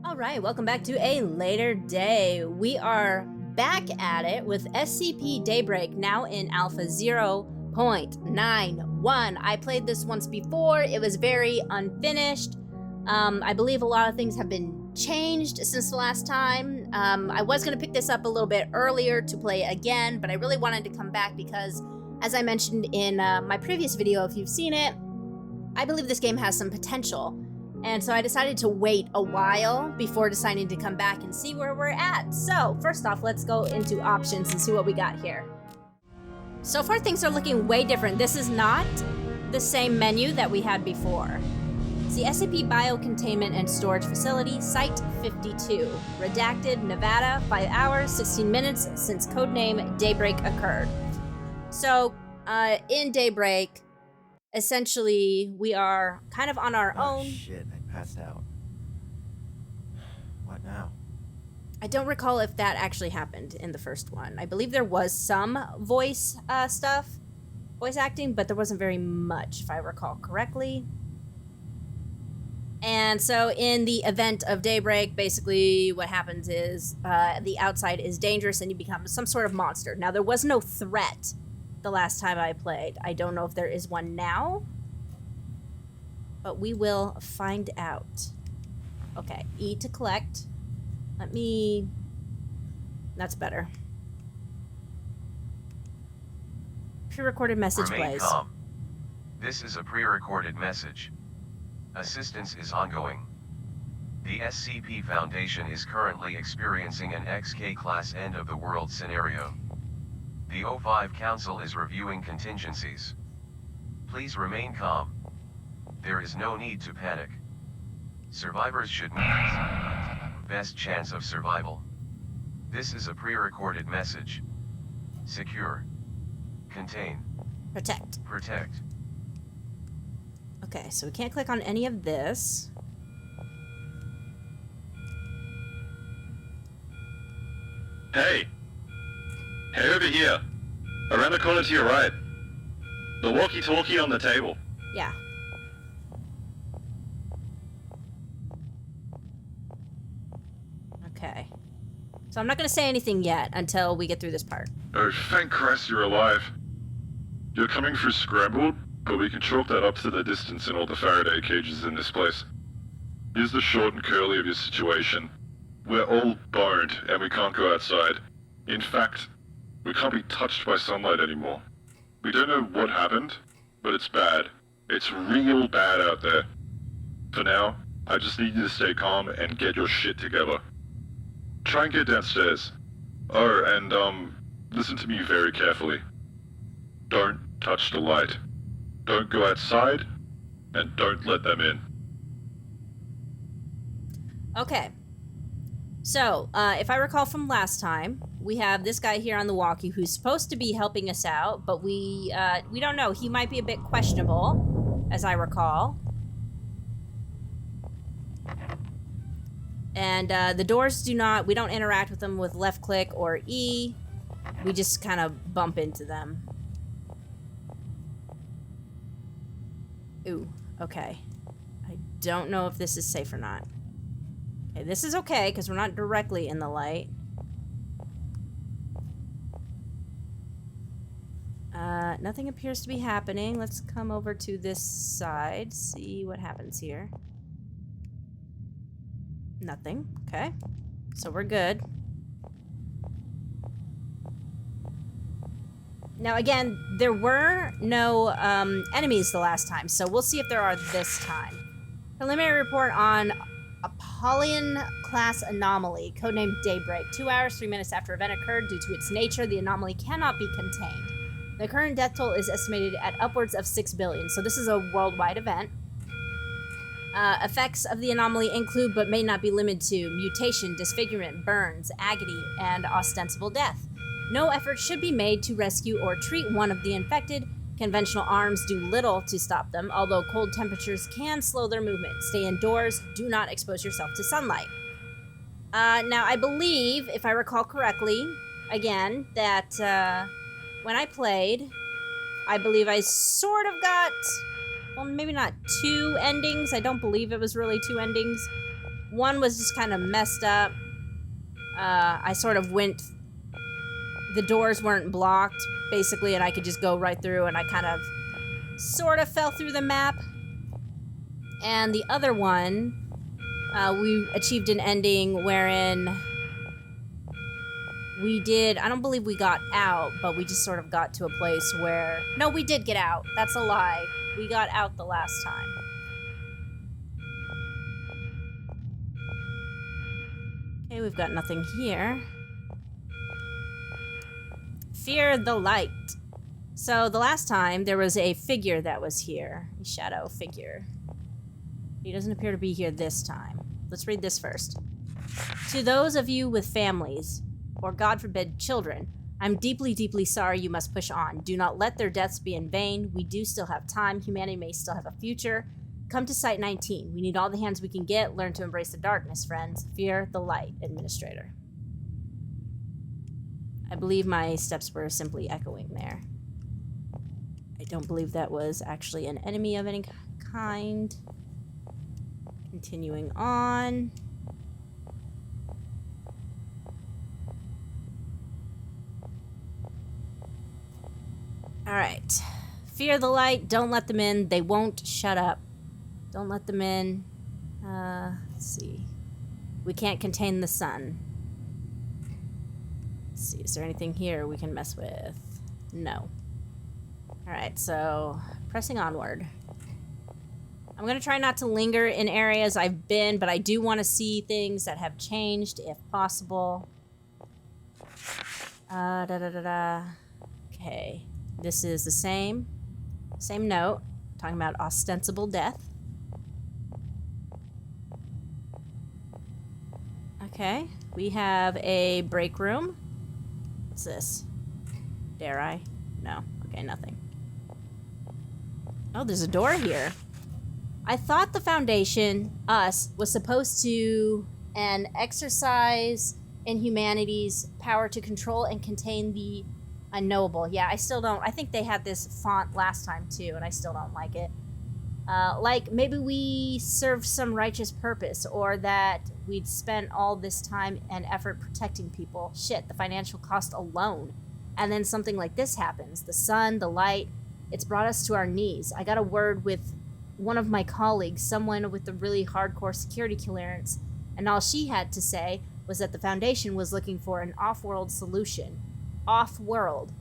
Alright, welcome back to a later day. We are back at it with SCP Daybreak, now in Alpha 0.91. I played this once before. It was very unfinished. I believe a lot of things have been changed since the last time. I was going to pick this up a little bit earlier to play again, but I really wanted to come back because, as I mentioned in my previous video, if you've seen it, I believe this game has some potential. And so I decided to wait a while before deciding to come back and see where we're at. So first off, let's go into options and see what we got here. So far things are looking way different. This is not the same menu that we had before. It's the SCP Biocontainment and Storage Facility, Site 52. Redacted, Nevada, 5 hours, 16 minutes since codename Daybreak occurred. So in Daybreak, essentially, we are kind of on our own. Shit, I passed out. What now? I don't recall if that actually happened in the first one. I believe there was some voice acting, but there wasn't very much, if I recall correctly. And so in the event of Daybreak, basically what happens is the outside is dangerous and you become some sort of monster. Now, there was no threat the last time I played. I don't know if there is one now, but we will find out. Okay, E to collect. That's better. Pre-recorded message plays. Calm. This is a pre-recorded message. Assistance is ongoing. The SCP Foundation is currently experiencing an XK-class end-of-the-world scenario. The O5 Council is reviewing contingencies. Please remain calm. There is no need to panic. Survivors should meet best chance of survival. This is a pre-recorded message. Secure. Contain. Protect. Protect. Okay, so we can't click on any of this. Hey! Hey, over here! Around the corner to your right. The walkie-talkie on the table. Yeah. Okay. So I'm not gonna say anything yet until we get through this part. Oh, thank Christ you're alive. You're coming through scrambled, but we can chalk that up to the distance in all the Faraday cages in this place. Here's the short and curly of your situation. We're all boned, and we can't go outside. In fact, we can't be touched by sunlight anymore. We don't know what happened, but it's bad. It's real bad out there. For now, I just need you to stay calm and get your shit together. Try and get downstairs. Oh, and listen to me very carefully. Don't touch the light. Don't go outside, and don't let them in. Okay. So, if I recall from last time, we have this guy here on the walkie who's supposed to be helping us out, but we don't know. He might be a bit questionable, as I recall. And the doors we don't interact with them with left click or E. We just kind of bump into them. Ooh, okay. I don't know if this is safe or not. Okay, this is okay, because we're not directly in the light. Nothing appears to be happening. Let's come over to this side, see what happens here. Nothing. Okay. So we're good. Now, again, there were no enemies the last time, so we'll see if there are this time. Preliminary report on Apollyon-class anomaly, codenamed Daybreak. 2 hours, 3 minutes after event occurred. Due to its nature, the anomaly cannot be contained. The current death toll is estimated at upwards of 6 billion, so this is a worldwide event. Effects of the anomaly include, but may not be limited to, mutation, disfigurement, burns, agony, and ostensible death. No effort should be made to rescue or treat one of the infected. Conventional arms do little to stop them, although cold temperatures can slow their movement. Stay indoors. Do not expose yourself to sunlight. Now, I believe, if I recall correctly, again, that when I played, I believe I sort of got, well, maybe not 2 endings. I don't believe it was really 2 endings. One was just kind of messed up. I sort of went... The doors weren't blocked, basically, and I could just go right through, and I kind of sort of fell through the map. And the other one, we achieved an ending wherein we did... I don't believe we got out, but we just sort of got to a place where... No, we did get out. That's a lie. We got out the last time. Okay, we've got nothing here. Fear the light. So the last time, there was a figure that was here. A shadow figure. He doesn't appear to be here this time. Let's read this first. To those of you with families, or God forbid, children, I'm deeply, deeply sorry you must push on. Do not let their deaths be in vain. We do still have time. Humanity may still have a future. Come to Site 19. We need all the hands we can get. Learn to embrace the darkness, friends. Fear the light, Administrator. I believe my steps were simply echoing there. I don't believe that was actually an enemy of any kind. Continuing on. Alright. Fear the light. Don't let them in. They won't shut up. Don't let them in. Let's see. We can't contain the sun. Let's see. Is there anything here we can mess with? No. Alright, so pressing onward. I'm going to try not to linger in areas I've been, but I do want to see things that have changed, if possible. Okay. This is the same note. Talking about ostensible death. Okay. We have a break room. What's this? Dare I? No. Okay, nothing. Oh, there's a door here. I thought the Foundation, us, was supposed to exercise in humanity's power to control and contain the unknowable. Yeah, I still don't. I think they had this font last time too, and I still don't like it. Like, maybe we served some righteous purpose, or that we'd spent all this time and effort protecting people. Shit, the financial cost alone. And then something like this happens. The sun, the light, it's brought us to our knees. I got a word with one of my colleagues, someone with a really hardcore security clearance, and all she had to say was that the Foundation was looking for an off-world solution. Off-world.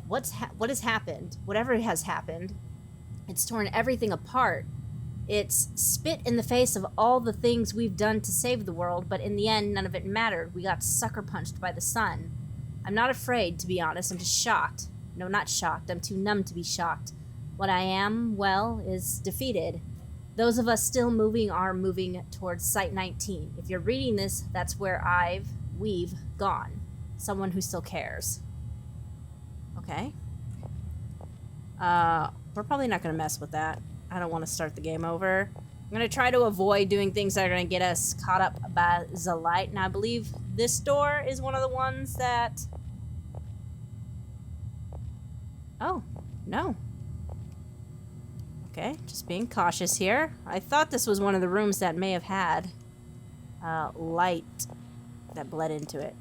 What has happened? Whatever has happened, it's torn everything apart. It's spit in the face of all the things we've done to save the world, but in the end, none of it mattered. We got sucker punched by the sun. I'm not afraid, to be honest. I'm just shocked. No, not shocked. I'm too numb to be shocked. What I am, well, is defeated. Those of us still moving are moving towards Site 19. If you're reading this, that's where we've gone. Someone who still cares. Okay. We're probably not going to mess with that. I don't want to start the game over. I'm going to try to avoid doing things that are going to get us caught up by the light. And I believe this door is one of the ones that... Oh, no. Okay, just being cautious here. I thought this was one of the rooms that may have had light that bled into it.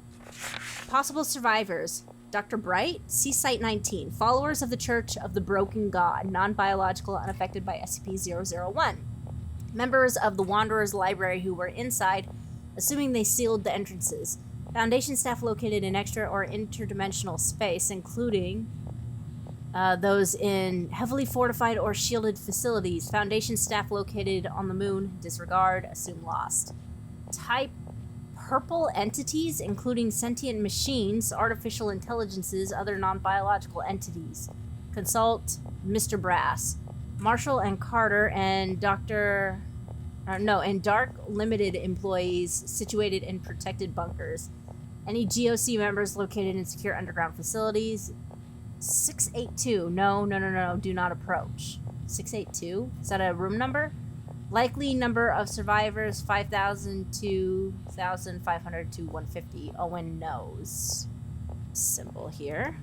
Possible survivors. Dr. Bright, see Site 19. Followers of the Church of the Broken God, non-biological, unaffected by SCP-001. Members of the Wanderer's Library who were inside, assuming they sealed the entrances. Foundation staff located in extra or interdimensional space, including those in heavily fortified or shielded facilities. Foundation staff located on the moon, disregard, assume lost. Type: purple entities, including sentient machines, artificial intelligences, other non-biological entities. Consult Mr. Brass. Marshall and Carter and dark limited employees situated in protected bunkers. Any GOC members located in secure underground facilities. 682. No, do not approach. 682? Is that a room number? Likely number of survivors, 5,000 to 2,500 to 150. Owen knows. Symbol here.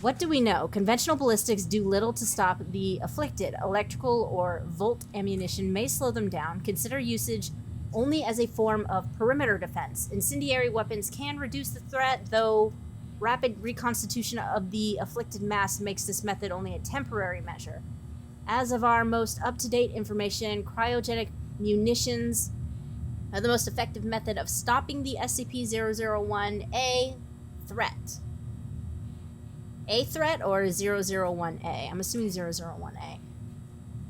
What do we know? Conventional ballistics do little to stop the afflicted. Electrical or volt ammunition may slow them down. Consider usage only as a form of perimeter defense. Incendiary weapons can reduce the threat, though rapid reconstitution of the afflicted mass makes this method only a temporary measure. As of our most up-to-date information, cryogenic munitions are the most effective method of stopping the SCP-001A threat. A threat or 001A? I'm assuming 001A.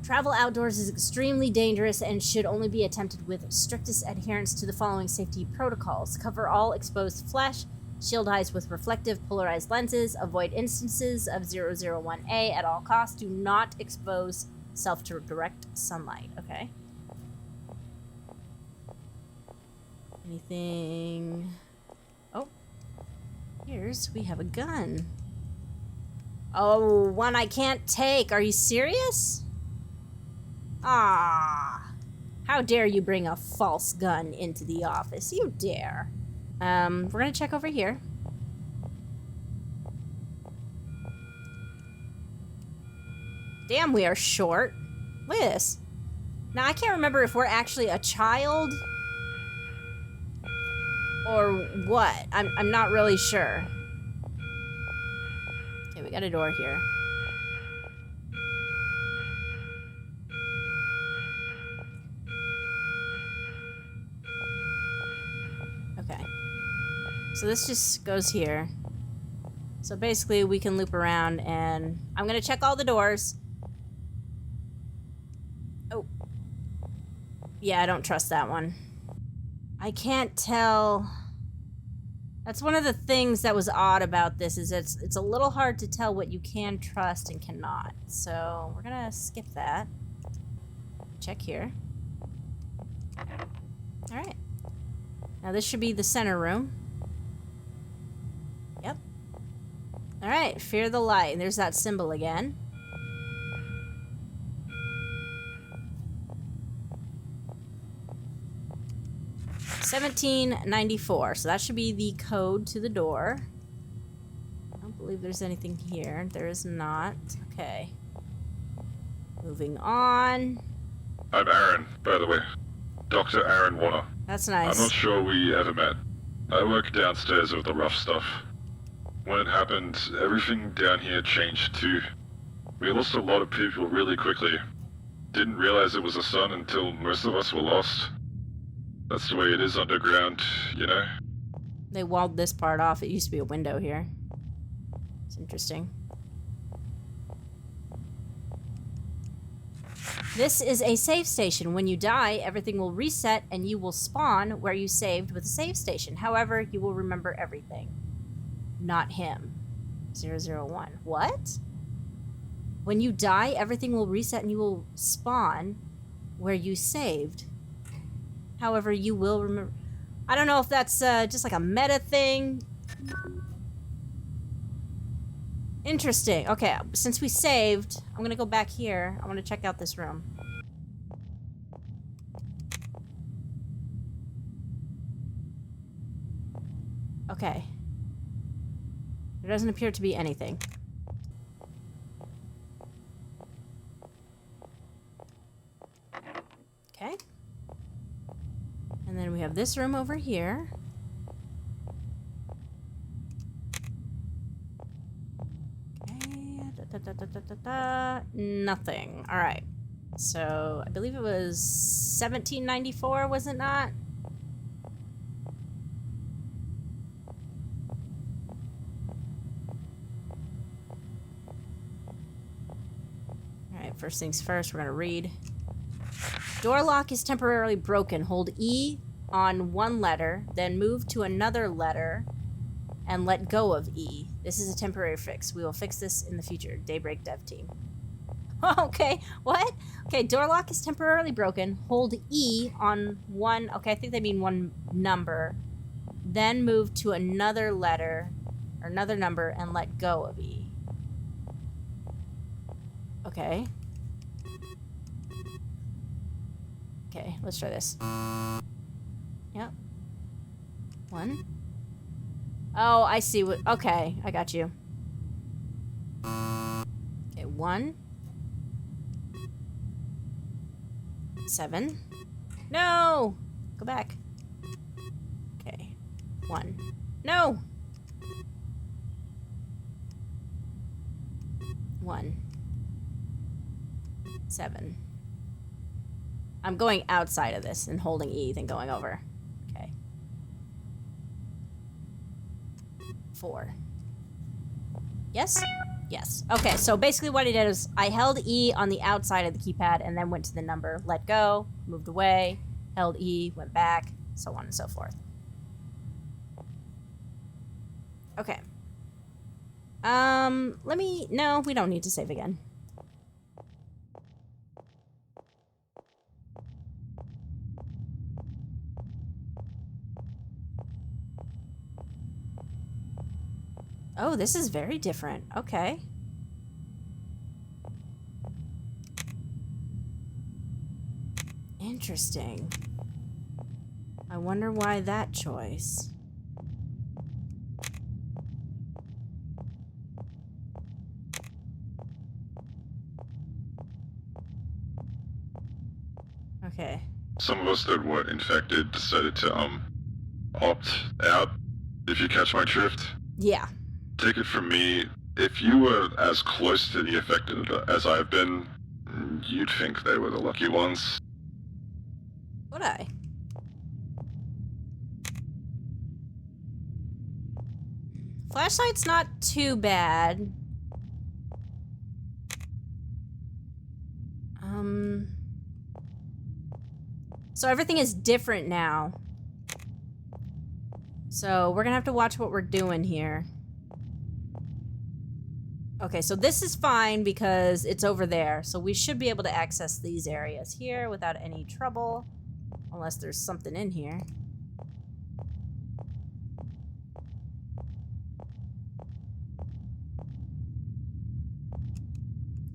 Travel outdoors is extremely dangerous and should only be attempted with strictest adherence to the following safety protocols. Cover all exposed flesh, shield eyes with reflective polarized lenses, avoid instances of 001A at all costs, do not expose self to direct sunlight. Okay. Anything? Oh. We have a gun. Oh, one I can't take. Are you serious? Ah. How dare you bring a false gun into the office? You dare. We're gonna check over here. Damn, we are short. Look at this. Now, I can't remember if we're actually a child or what. I'm not really sure. Okay, we got a door here. Okay. So this just goes here. So basically we can loop around and I'm gonna check all the doors. Oh. Yeah, I don't trust that one. I can't tell. That's one of the things that was odd about this, is it's a little hard to tell what you can trust and cannot. So we're gonna skip that. Check here. Alright. Now this should be the center room. Yep. Alright, fear the light. There's that symbol again. $17.94, so that should be the code to the door. I don't believe there's anything here. There is not. Okay. Moving on. I'm Aaron, by the way. Dr. Aaron Warner. That's nice. I'm not sure we ever met. I work downstairs with the rough stuff. When it happened, everything down here changed too. We lost a lot of people really quickly. Didn't realize it was the sun until most of us were lost. That's the way it is underground, you know? They walled this part off. It used to be a window here. It's interesting. This is a save station. When you die, everything will reset and you will spawn where you saved with a save station. However, you will remember everything. Not him. 001. What? When you die, everything will reset and you will spawn where you saved. However, you will remember. I don't know if that's just like a meta thing. Interesting. Okay, since we saved, I'm going to go back here. I want to check out this room. Okay. There doesn't appear to be anything. Okay. And then we have this room over here. Okay. Nothing. All right. So I believe it was 1794, was it not? All right. First things first, we're gonna read. Door lock is temporarily broken. Hold E on one letter, then move to another letter, and let go of E. This is a temporary fix. We will fix this in the future. Daybreak dev team. Okay, what? Okay, door lock is temporarily broken. Hold E on one... Okay, I think they mean one number. Then move to another letter, or another number, and let go of E. Okay. Okay, let's try this. Yep. One. Oh, I see what... Okay, I got you. Okay, 1. 7. No! Go back. Okay. 1. No! 1. 7. I'm going outside of this and holding E, then going over. Okay. 4. Yes? Yes. Okay, so basically what I did is I held E on the outside of the keypad and then went to the number, let go, moved away, held E, went back, so on and so forth. Okay. No, we don't need to save again. Oh, this is very different. Okay. Interesting. I wonder why that choice. Okay. Some of us that were infected decided to, opt out, if you catch my drift. Yeah. Take it from me, if you were as close to the affected as I've been, you'd think they were the lucky ones. Would I? Flashlight's not too bad. So everything is different now. So we're gonna have to watch what we're doing here. Okay, so this is fine because it's over there. So we should be able to access these areas here without any trouble. Unless there's something in here.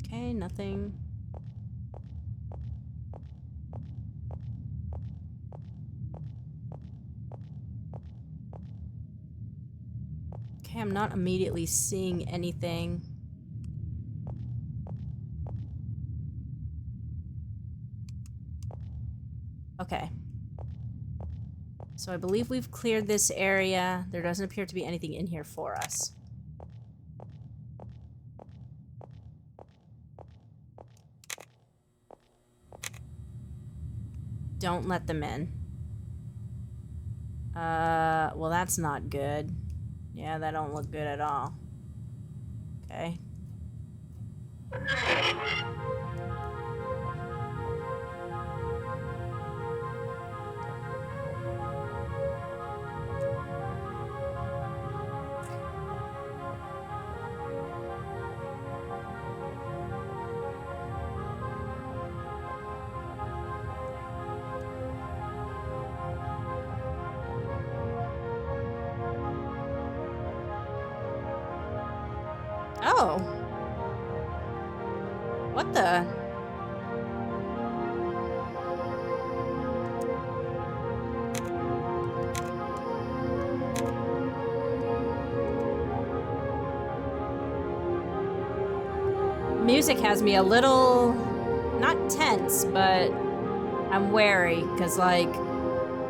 Okay, nothing. Okay, I'm not immediately seeing anything. Okay. So I believe we've cleared this area. There doesn't appear to be anything in here for us. Don't let them in. Well, that's not good. Yeah, that don't look good at all. Okay. Oh. What the? Music has me a little, not tense, but I'm wary, because, like,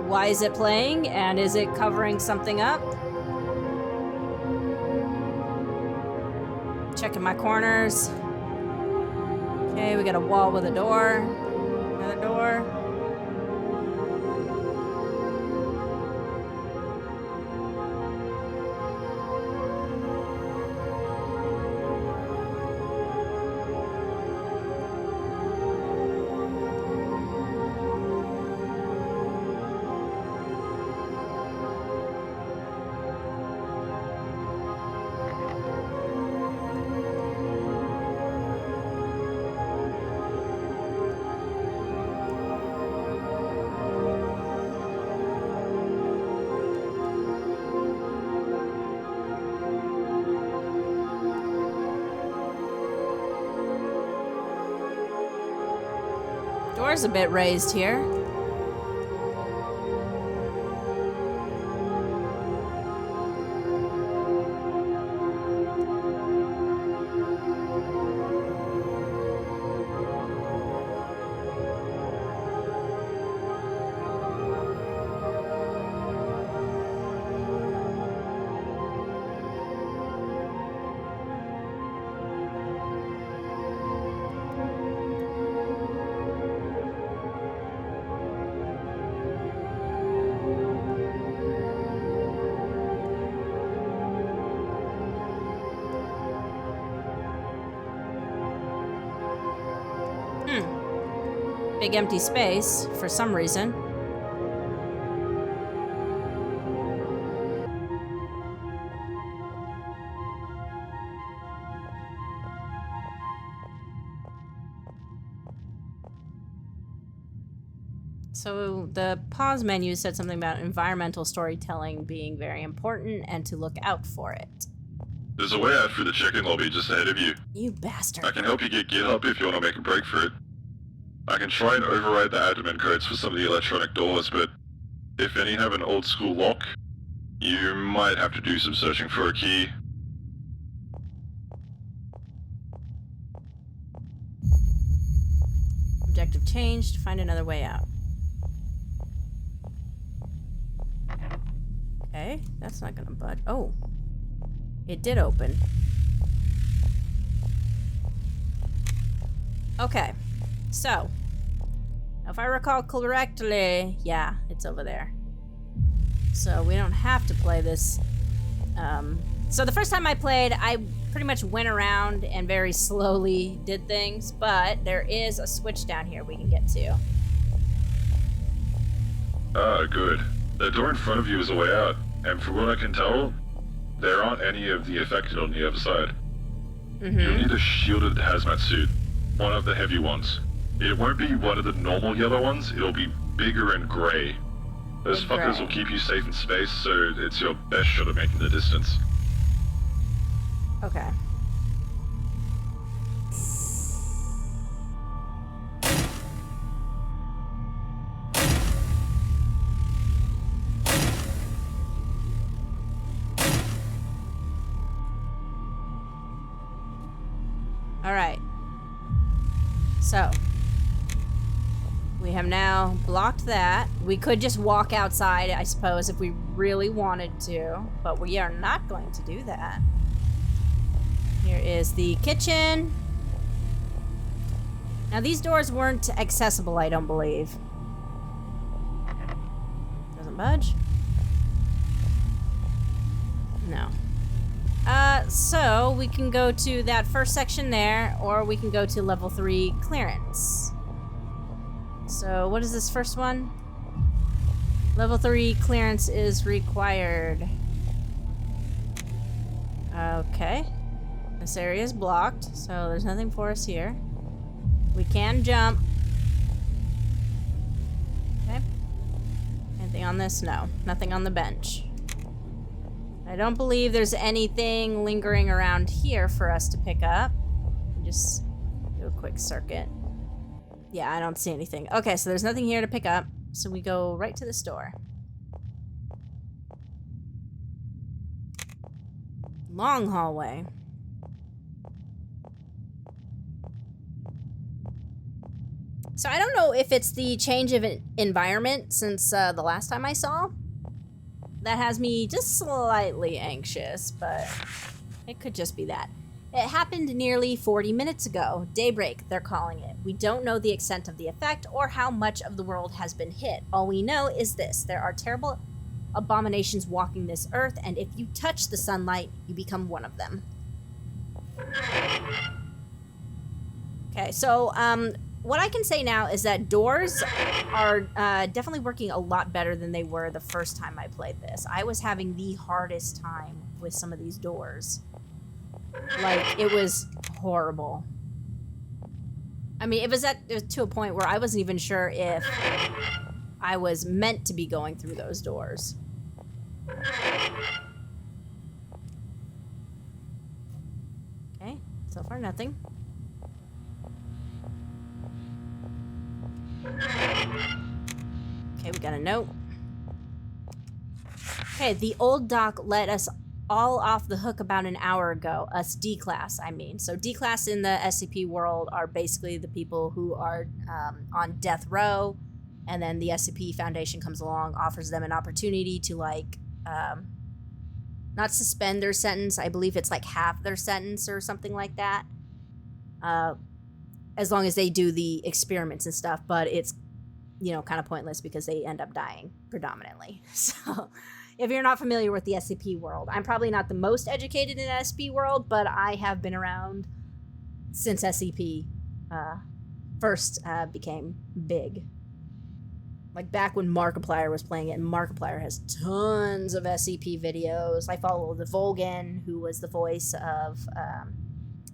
why is it playing, and is it covering something up? Checking my corners. Okay, we got a wall with a door. Another door. Door's a bit raised here. big empty space for some reason. So the pause menu said something about environmental storytelling being very important and to look out for it. There's a way out through the check-in lobby just ahead of you. You bastard. I can help you get up if you want to make a break for it. I can try and override the admin codes for some of the electronic doors, but if any have an old school lock, you might have to do some searching for a key. Objective changed. Find another way out. Okay, that's not gonna budge. Oh, it did open. Okay, so if I recall correctly, yeah, it's over there. So we don't have to play this. So the first time I played, I pretty much went around and very slowly did things, but there is a switch down here we can get to. Ah, good. The door in front of you is a way out, and from what I can tell, there aren't any of the affected on the other side. You'll need a shielded hazmat suit, one of the heavy ones. It won't be one of the normal yellow ones, it'll be bigger and gray. Those fuckers will keep you safe in space, so it's your best shot at making the distance. Okay. Alright. So. We have now blocked that. We could just walk outside, I suppose, if we really wanted to, but we are not going to do that. Here is the kitchen. Now, these doors weren't accessible, I don't believe. Doesn't budge. No. So we can go to that first section there, or we can go to level 3 clearance. So, what is this first one? Level 3 clearance is required. Okay. This area is blocked, so there's nothing for us here. We can jump. Okay. Anything on this? No. Nothing on the bench. I don't believe there's anything lingering around here for us to pick up. Just do a quick circuit. Yeah, I don't see anything. Okay, so there's nothing here to pick up. So we go right to the store. Long hallway. So I don't know if it's the change of environment since the last time I saw. That has me just slightly anxious, but it could just be that. It happened nearly 40 minutes ago. Daybreak, they're calling it. We don't know the extent of the effect or how much of the world has been hit. All we know is this. There are terrible abominations walking this earth, and if you touch the sunlight, you become one of them. Okay, so, what I can say now is that doors are definitely working a lot better than they were the first time I played this. I was having the hardest time with some of these doors. Like, it was horrible. I mean, it was to a point where I wasn't even sure if I was meant to be going through those doors. Okay, so far nothing. Okay, we got a note. Okay, the old doc let us all off the hook about an hour ago. Us D-Class, I mean. So D-Class in the SCP world are basically the people who are on death row, and then the SCP Foundation comes along, offers them an opportunity to, like, not suspend their sentence. I believe it's like half their sentence or something like that. As long as they do the experiments and stuff, but it's, you know, kind of pointless because they end up dying predominantly. So, if you're not familiar with the SCP world, I'm probably not the most educated in the SCP world, but I have been around since SCP first became big. Like back when Markiplier was playing it, and Markiplier has tons of SCP videos. I follow the Volgan, who was the voice of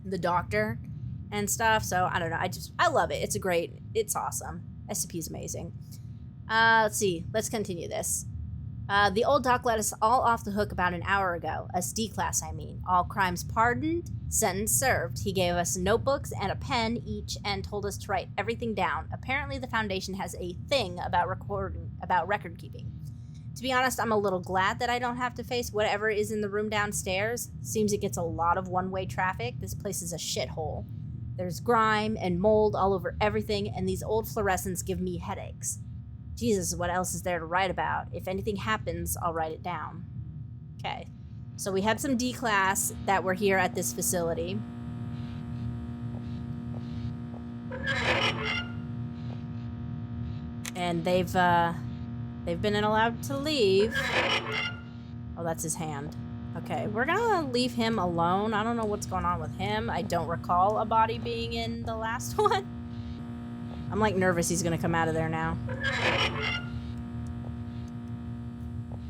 the Doctor and stuff. So I don't know. I love it. It's awesome. SCP is amazing. Let's see. Let's continue this. The old doc let us all off the hook about an hour ago. Us D-class, I mean. All crimes pardoned, sentence served. He gave us notebooks and a pen each and told us to write everything down. Apparently the Foundation has a thing about record keeping. To be honest, I'm a little glad that I don't have to face whatever is in the room downstairs. Seems it gets a lot of one-way traffic. This place is a shithole. There's grime and mold all over everything, and these old fluorescents give me headaches. Jesus, what else is there to write about? If anything happens, I'll write it down. Okay. So we had some D-class that were here at this facility. And they've been allowed to leave. Oh, that's his hand. Okay, we're gonna leave him alone. I don't know what's going on with him. I don't recall a body being in the last one. I'm like nervous he's gonna come out of there now.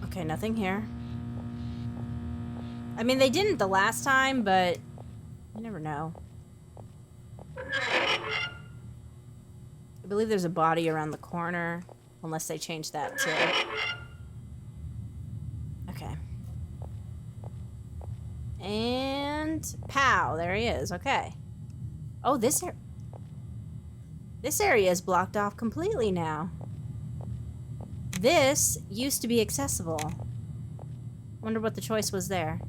Okay, nothing here. I mean, they didn't the last time, but you never know. I believe there's a body around the corner, unless they changed that too. Okay. And pow, there he is. Okay. Oh, this area is blocked off completely now. This used to be accessible. Wonder what the choice was there.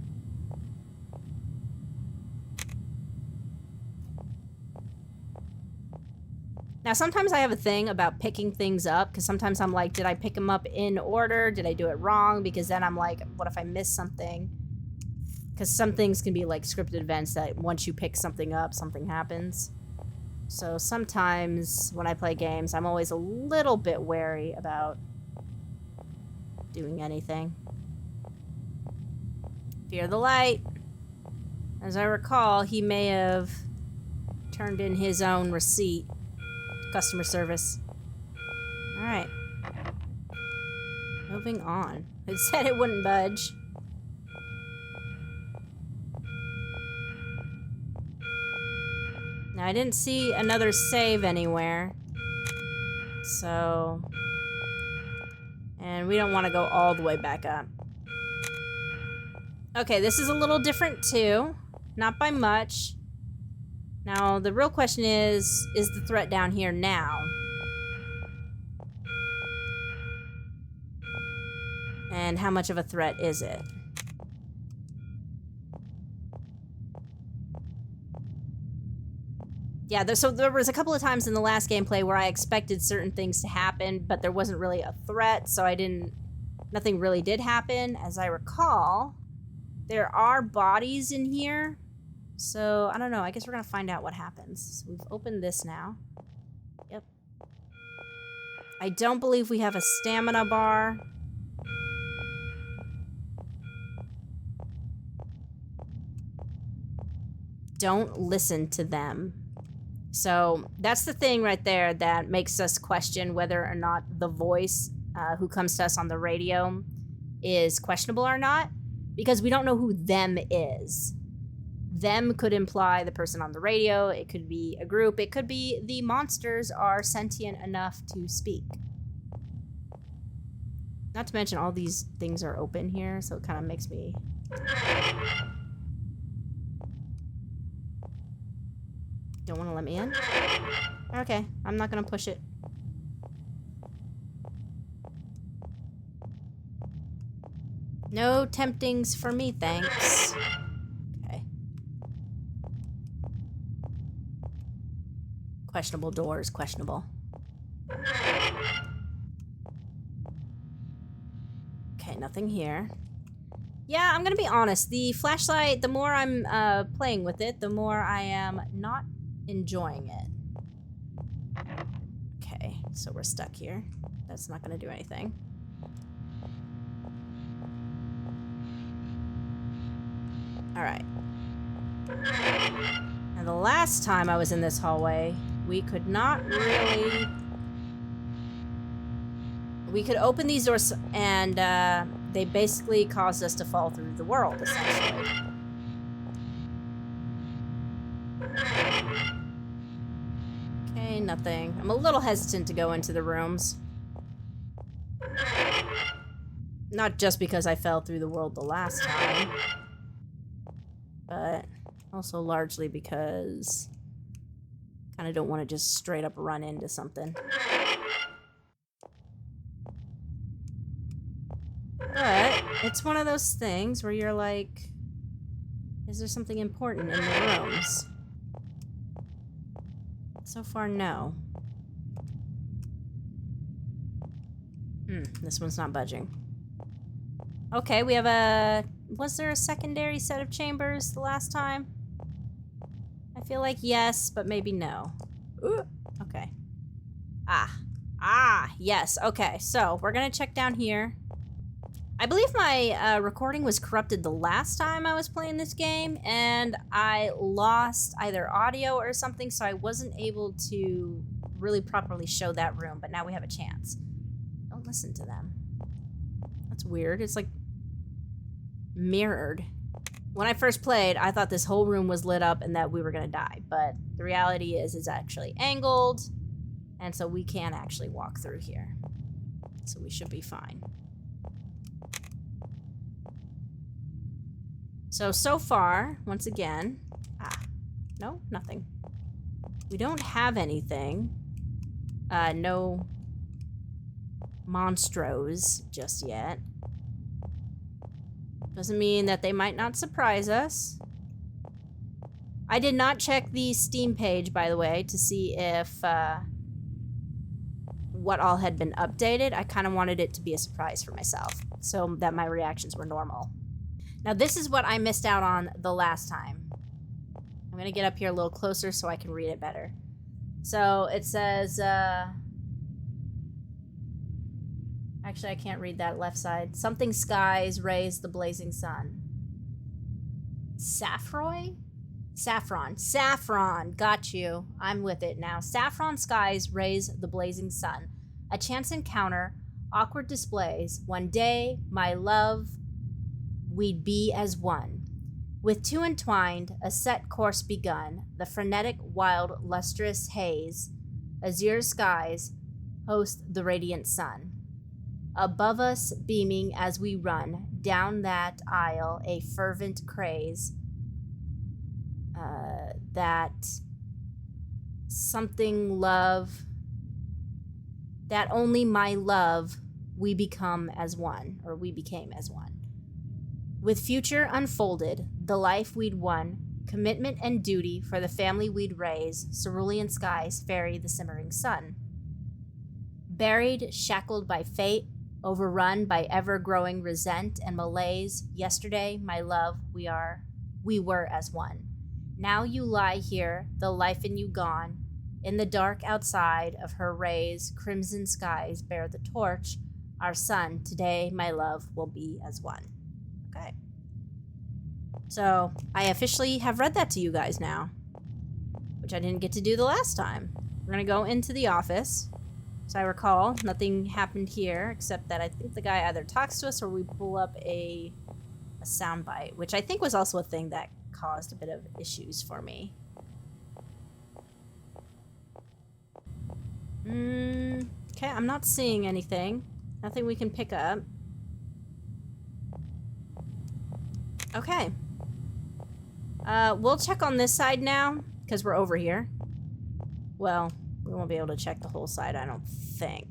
Now, sometimes I have a thing about picking things up, because sometimes I'm like, did I pick them up in order? Did I do it wrong? Because then I'm like, what if I miss something? Because some things can be like scripted events that once you pick something up, something happens. So sometimes when I play games, I'm always a little bit wary about doing anything. Fear the light. As I recall, he may have turned in his own receipt. Customer service. Alright. Moving on. It said it wouldn't budge. Now, I didn't see another save anywhere. So... and we don't want to go all the way back up. Okay, this is a little different too. Not by much. Now, the real question is the threat down here now? And how much of a threat is it? Yeah, so there was a couple of times in the last gameplay where I expected certain things to happen, but there wasn't really a threat, so nothing really did happen. As I recall, there are bodies in here. So, I don't know. I guess we're going to find out what happens. So we've opened this now. Yep. I don't believe we have a stamina bar. Don't listen to them. So, that's the thing right there that makes us question whether or not the voice who comes to us on the radio is questionable or not. Because we don't know who them is. Them could imply the person on the radio, it could be a group, it could be the monsters are sentient enough to speak. Not to mention all these things are open here, so it kind of makes me... Don't want to let me in? Okay, I'm not going to push it. No temptings for me, thanks. Questionable doors, questionable. Okay, nothing here. Yeah, I'm gonna be honest. The flashlight, the more I'm playing with it, the more I am not enjoying it. Okay, so we're stuck here. That's not gonna do anything. Alright. Now, the last time I was in this hallway, we could not really... We could open these doors and they basically caused us to fall through the world, essentially. Okay, nothing. I'm a little hesitant to go into the rooms. Not just because I fell through the world the last time, but also largely because I kind of don't want to just straight up run into something. But it's one of those things where you're like, is there something important in the rooms? So far, no. This one's not budging. Okay, we have a... Was there a secondary set of chambers the last time? I feel like yes, but maybe no. Ooh, okay. Yes, okay. So, we're gonna check down here. I believe my recording was corrupted the last time I was playing this game, and I lost either audio or something, so I wasn't able to really properly show that room, but now we have a chance. Don't listen to them. That's weird. It's like mirrored. When I first played, I thought this whole room was lit up and that we were gonna die, but the reality is it's actually angled, and so we can actually walk through here. So we should be fine. So far, once again... no, nothing. We don't have anything. No monstros just yet. Doesn't mean that they might not surprise us. I did not check the Steam page, by the way, to see if what all had been updated. I kind of wanted it to be a surprise for myself, so that my reactions were normal. Now, this is what I missed out on the last time. I'm going to get up here a little closer so I can read it better. So, it says, actually, I can't read that left side. Something skies raise the blazing sun. Saffroy? Saffron. Saffron. Got you. I'm with it now. Saffron skies raise the blazing sun. A chance encounter. Awkward displays. One day, my love... We'd be as one. With two entwined, a set course begun, the frenetic, wild, lustrous haze, azure skies, host the radiant sun. Above us, beaming as we run, down that aisle, a fervent craze, that something love, that only my love, we become as one, or we became as one. With future unfolded, the life we'd won, commitment and duty for the family we'd raise, cerulean skies ferry the simmering sun. Buried, shackled by fate, overrun by ever-growing resent and malaise, yesterday, my love, we were as one. Now you lie here, the life in you gone, in the dark outside of her rays, crimson skies bear the torch, our sun, today, my love, will be as one. Okay. So, I officially have read that to you guys now, which I didn't get to do the last time. We're gonna go into the office. So I recall, nothing happened here, except that I think the guy either talks to us or we pull up a soundbite, which I think was also a thing that caused a bit of issues for me. Okay, I'm not seeing anything. Nothing we can pick up. Okay. We'll check on this side now, because we're over here. Well, we won't be able to check the whole side, I don't think.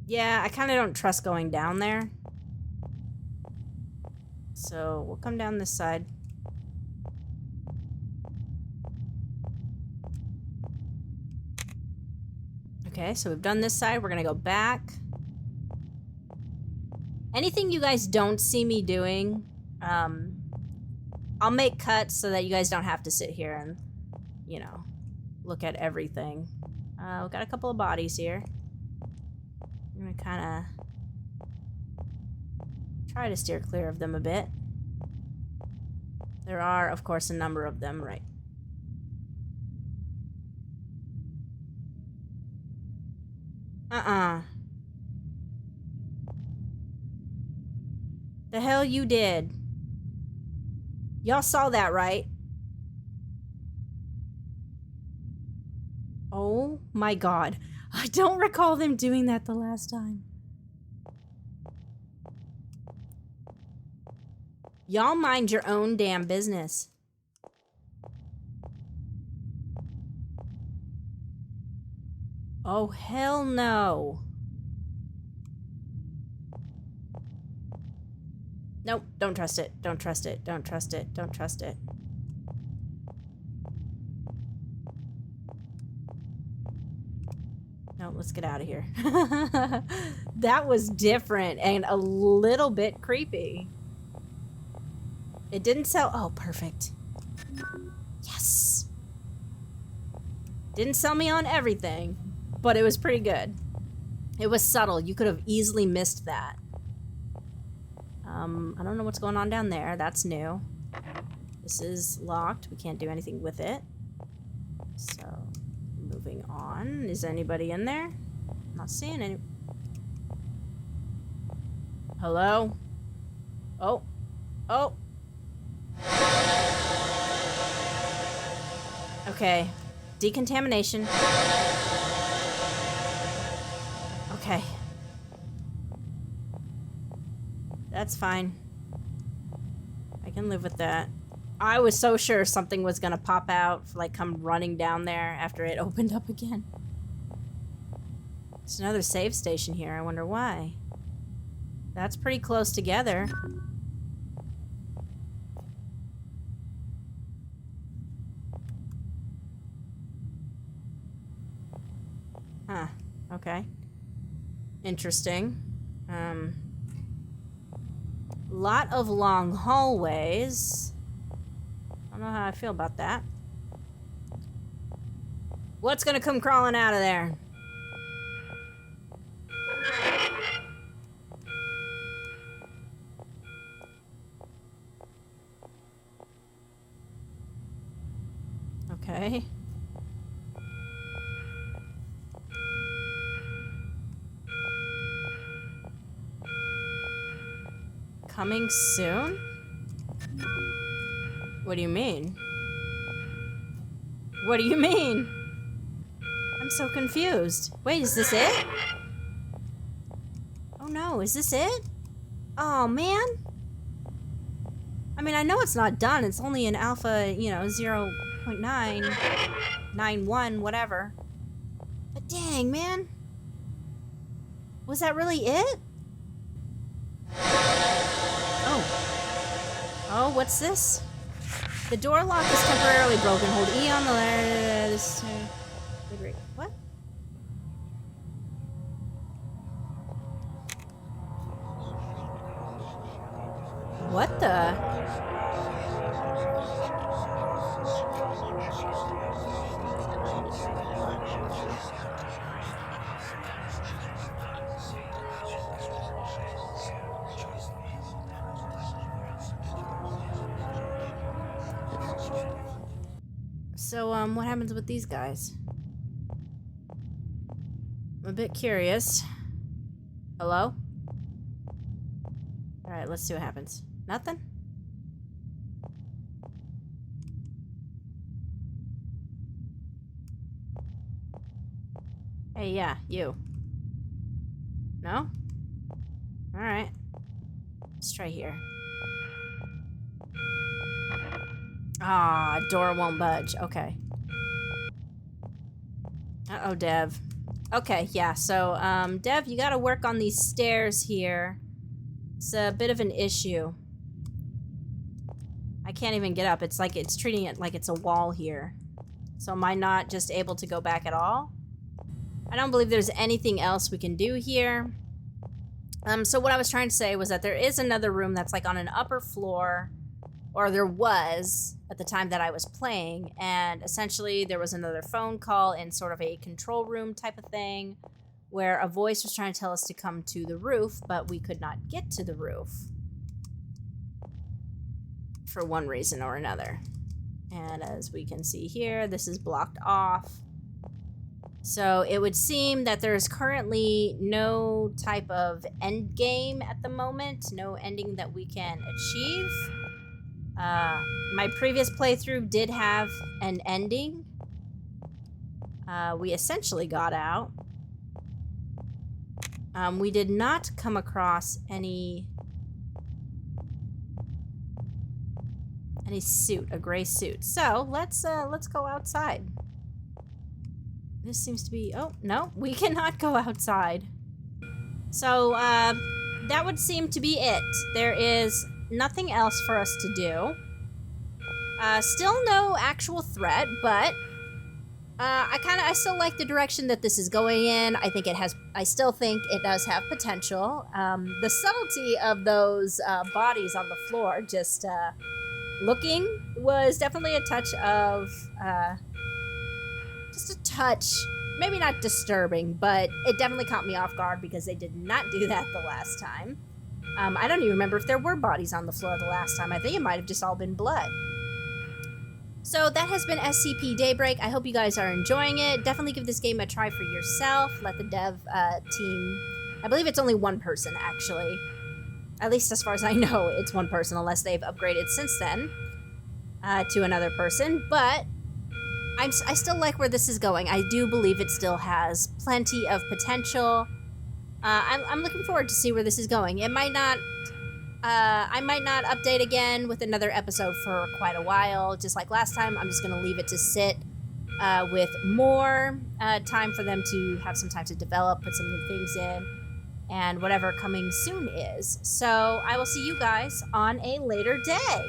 Yeah, I kind of don't trust going down there. So, we'll come down this side. Okay, so we've done this side. We're gonna go back. Anything you guys don't see me doing, I'll make cuts so that you guys don't have to sit here and, you know, look at everything. We've got a couple of bodies here. I'm gonna kind of try to steer clear of them a bit. There are, of course, a number of them right The hell you did? Y'all saw that, right? Oh my god. I don't recall them doing that the last time. Y'all mind your own damn business. Oh, hell no. Nope, don't trust it. Don't trust it. Don't trust it. Don't trust it. No, let's get out of here. That was different and a little bit creepy. It didn't sell. Oh, perfect. Yes. Didn't sell me on everything, but it was pretty good. It was subtle. You could have easily missed that. I don't know what's going on down there. That's new. This is locked. We can't do anything with it. So, moving on. Is anybody in there? I'm not seeing any. Hello? Oh. Oh. Okay. Decontamination. Okay. That's fine. I can live with that. I was so sure something was gonna pop out, like come running down there after it opened up again. There's another save station here. I wonder why. That's pretty close together. Huh. Okay. Interesting. Lot of long hallways. I don't know how I feel about that. What's gonna come crawling out of there? Okay. Coming soon? What do you mean? What do you mean? I'm so confused. Wait, is this it? Oh no, is this it? Oh man. I mean, I know it's not done. It's only in alpha, you know, 0.991, whatever. But dang, man. Was that really it? Oh, what's this? The door lock is temporarily broken. Hold E on the this. What? What the? So, what happens with these guys? I'm a bit curious. Hello? Alright, let's see what happens. Nothing? Hey, yeah, you. No? Alright. Let's try here. Ah, door won't budge. Okay. Uh-oh, Dev. Okay, yeah, so, Dev, you gotta work on these stairs here. It's a bit of an issue. I can't even get up. It's like it's treating it like it's a wall here. So am I not just able to go back at all? I don't believe there's anything else we can do here. So what I was trying to say was that there is another room that's like on an upper floor, or there was at the time that I was playing, and essentially there was another phone call in sort of a control room type of thing where a voice was trying to tell us to come to the roof, but we could not get to the roof for one reason or another. And as we can see here, this is blocked off. So it would seem that there's currently no type of end game at the moment, no ending that we can achieve. My previous playthrough did have an ending. We essentially got out. We did not come across any suit, a gray suit. So let's go outside. This seems to be, oh, no, we cannot go outside. So, that would seem to be it. There is nothing else for us to do. Still no actual threat, but, I still like the direction that this is going in. I still think it does have potential. The subtlety of those, bodies on the floor, just, looking was definitely a touch of, just a touch, maybe not disturbing, but it definitely caught me off guard because they did not do that the last time. I don't even remember if there were bodies on the floor the last time. I think it might have just all been blood. So that has been SCP Daybreak. I hope you guys are enjoying it. Definitely give this game a try for yourself. Let the dev team... I believe it's only one person, actually. At least as far as I know, it's one person, unless they've upgraded since then to another person. But I still like where this is going. I do believe it still has plenty of potential. I'm looking forward to see where this is going. It might not... I might not update again with another episode for quite a while. Just like last time, I'm just going to leave it to sit with more time for them to have some time to develop, put some new things in, and whatever coming soon is. So I will see you guys on a later day.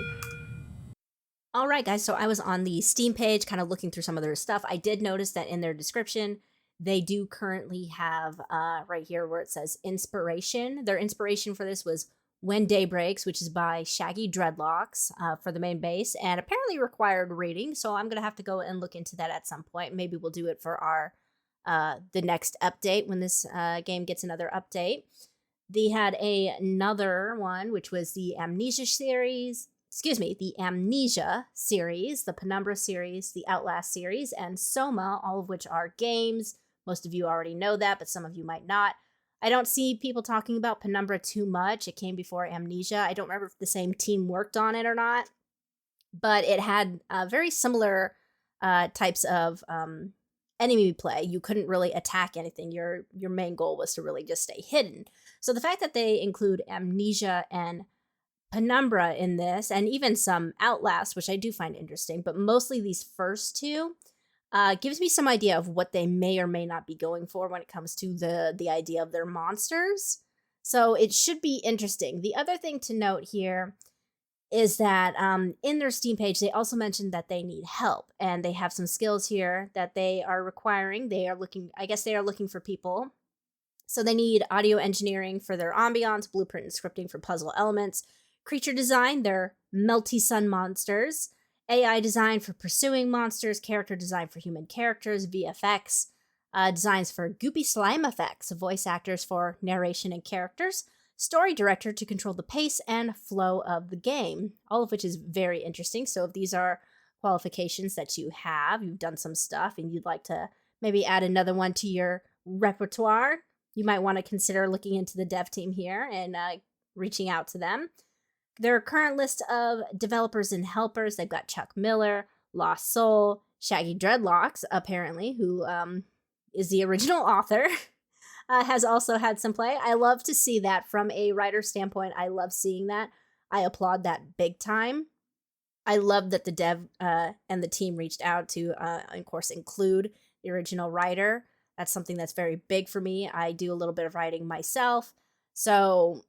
Alright guys, so I was on the Steam page kind of looking through some of their stuff. I did notice that in their description, they do currently have, right here where it says inspiration. Their inspiration for this was When Day Breaks, which is by Shaggy Dreadlocks for the main base, and apparently required reading, so I'm going to have to go and look into that at some point. Maybe we'll do it for our the next update when this game gets another update. They had another one, which was the Amnesia series, the Amnesia series, the Penumbra series, the Outlast series, and Soma, all of which are games. Most of you already know that, but some of you might not. I don't see people talking about Penumbra too much. It came before Amnesia. I don't remember if the same team worked on it or not, but it had very similar types of enemy play. You couldn't really attack anything. Your main goal was to really just stay hidden. So the fact that they include Amnesia and Penumbra in this, and even some Outlast, which I do find interesting, but mostly these first two, gives me some idea of what they may or may not be going for when it comes to the idea of their monsters. So it should be interesting. The other thing to note here is that in their Steam page, they also mentioned that they need help, and they have some skills here that they are requiring. They are looking for people. So they need audio engineering for their ambiance, blueprint and scripting for puzzle elements, creature design, their melty sun monsters, AI design for pursuing monsters, character design for human characters, VFX, designs for goopy slime effects, voice actors for narration and characters, story director to control the pace and flow of the game, all of which is very interesting. So if these are qualifications that you have, you've done some stuff, and you'd like to maybe add another one to your repertoire, you might want to consider looking into the dev team here and reaching out to them. Their current list of developers and helpers, they've got Chuck Miller, Lost Soul, Shaggy Dreadlocks, apparently, who is the original author, has also had some play. I love to see that from a writer standpoint. I love seeing that. I applaud that big time. I love that the dev and the team reached out to, of course, include the original writer. That's something that's very big for me. I do a little bit of writing myself, so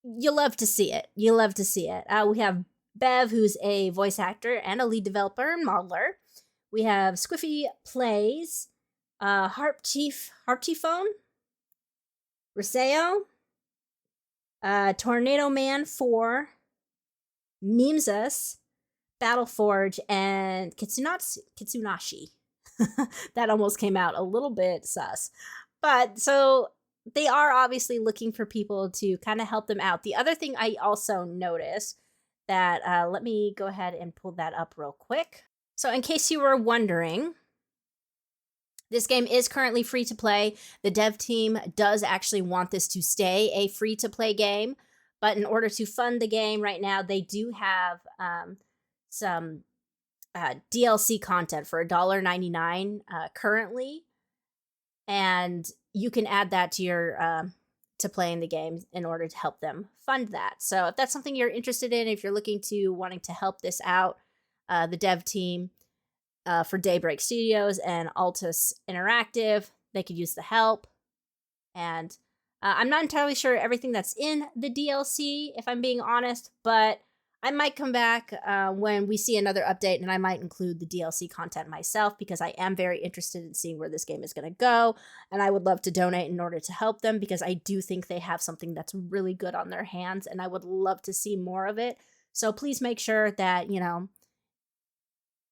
you love to see it. You love to see it. We have Bev, who's a voice actor and a lead developer and modeler. We have Squiffy Plays, Harpchiphone, Riseo, Tornado Man 4, Memesus, Battleforge, and Kitsunashi. That almost came out a little bit sus. But so they are obviously looking for people to kind of help them out. The other thing I also noticed that, let me go ahead and pull that up real quick. So in case you were wondering, This game is currently free to play. The dev team does actually want this to stay a free to play game, but in order to fund the game right now, they do have some DLC content for $1.99 currently, and you can add that to your to playing the game in order to help them fund that. So if that's something you're interested in, if you're looking to wanting to help this out, the dev team for Daybreak Studios and Altus Interactive, they could use the help. And I'm not entirely sure everything that's in the DLC, if I'm being honest, but I might come back when we see another update, and I might include the DLC content myself, because I am very interested in seeing where this game is going to go, and I would love to donate in order to help them, because I do think they have something that's really good on their hands, and I would love to see more of it. So please make sure that,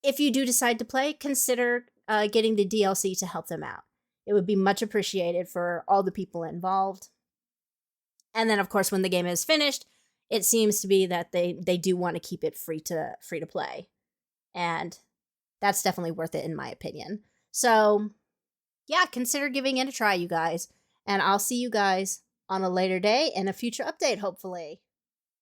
if you do decide to play, consider getting the DLC to help them out. It would be much appreciated for all the people involved. And then, of course, when the game is finished, it seems to be that they do want to keep it free to play. And that's definitely worth it, in my opinion. So, yeah, consider giving it a try, you guys. And I'll see you guys on a later day and a future update, hopefully.